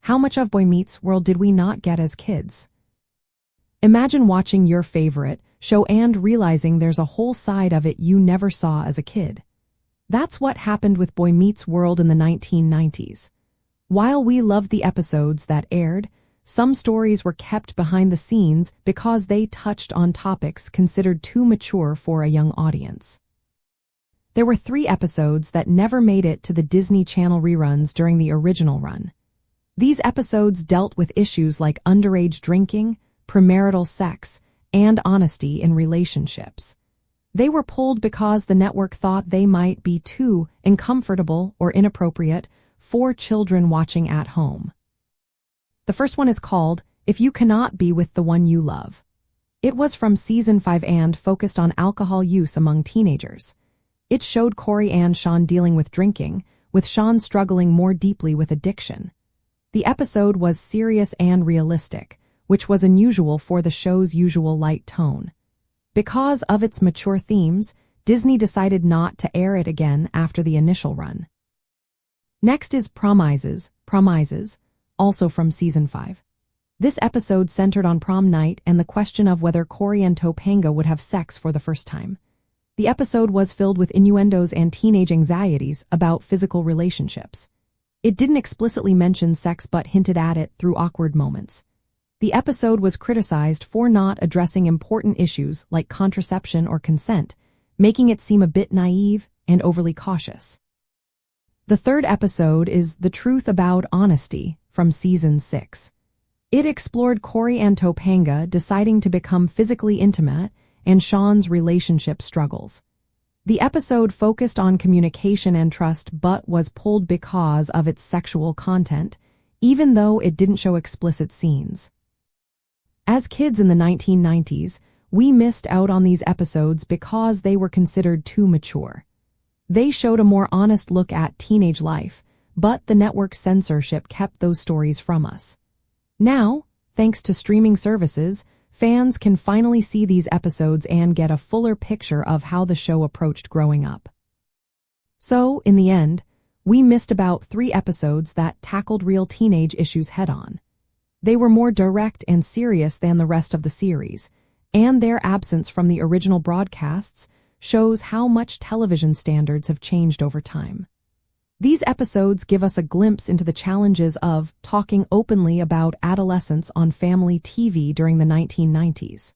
How much of Boy Meets World did we not get as kids? Imagine watching your favorite show and realizing there's a whole side of it you never saw as a kid. That's what happened with Boy Meets World in the 1990s. While we loved the episodes that aired, some stories were kept behind the scenes because they touched on topics considered too mature for a young audience. There were 3 episodes that never made it to the Disney Channel reruns during the original run. These episodes dealt with issues like underage drinking, premarital sex, and honesty in relationships. They were pulled because the network thought they might be too uncomfortable or inappropriate for children watching at home. The first one is called If You Cannot Be With the One You Love. It was from season 5 and focused on alcohol use among teenagers. It showed Corey and Sean dealing with drinking, with Sean struggling more deeply with addiction. The episode was serious and realistic, which was unusual for the show's usual light tone. Because of its mature themes, Disney decided not to air it again after the initial run. Next is Prom-ises, also from season 5. This episode centered on prom night and the question of whether Corey and Topanga would have sex for the first time. The episode was filled with innuendos and teenage anxieties about physical relationships. It didn't explicitly mention sex but hinted at it through awkward moments. The episode was criticized for not addressing important issues like contraception or consent, making it seem a bit naive and overly cautious. The third episode is The Truth About Honesty from season 6. It explored Corey and Topanga deciding to become physically intimate and Sean's relationship struggles. The episode focused on communication and trust but was pulled because of its sexual content, even though it didn't show explicit scenes. As kids in the 1990s, we missed out on these episodes because they were considered too mature. They showed a more honest look at teenage life, but the network's censorship kept those stories from us. Now, thanks to streaming services, fans can finally see these episodes and get a fuller picture of how the show approached growing up. So, in the end, we missed about 3 episodes that tackled real teenage issues head-on. They were more direct and serious than the rest of the series, and their absence from the original broadcasts shows how much television standards have changed over time. These episodes give us a glimpse into the challenges of talking openly about adolescence on family TV during the 1990s.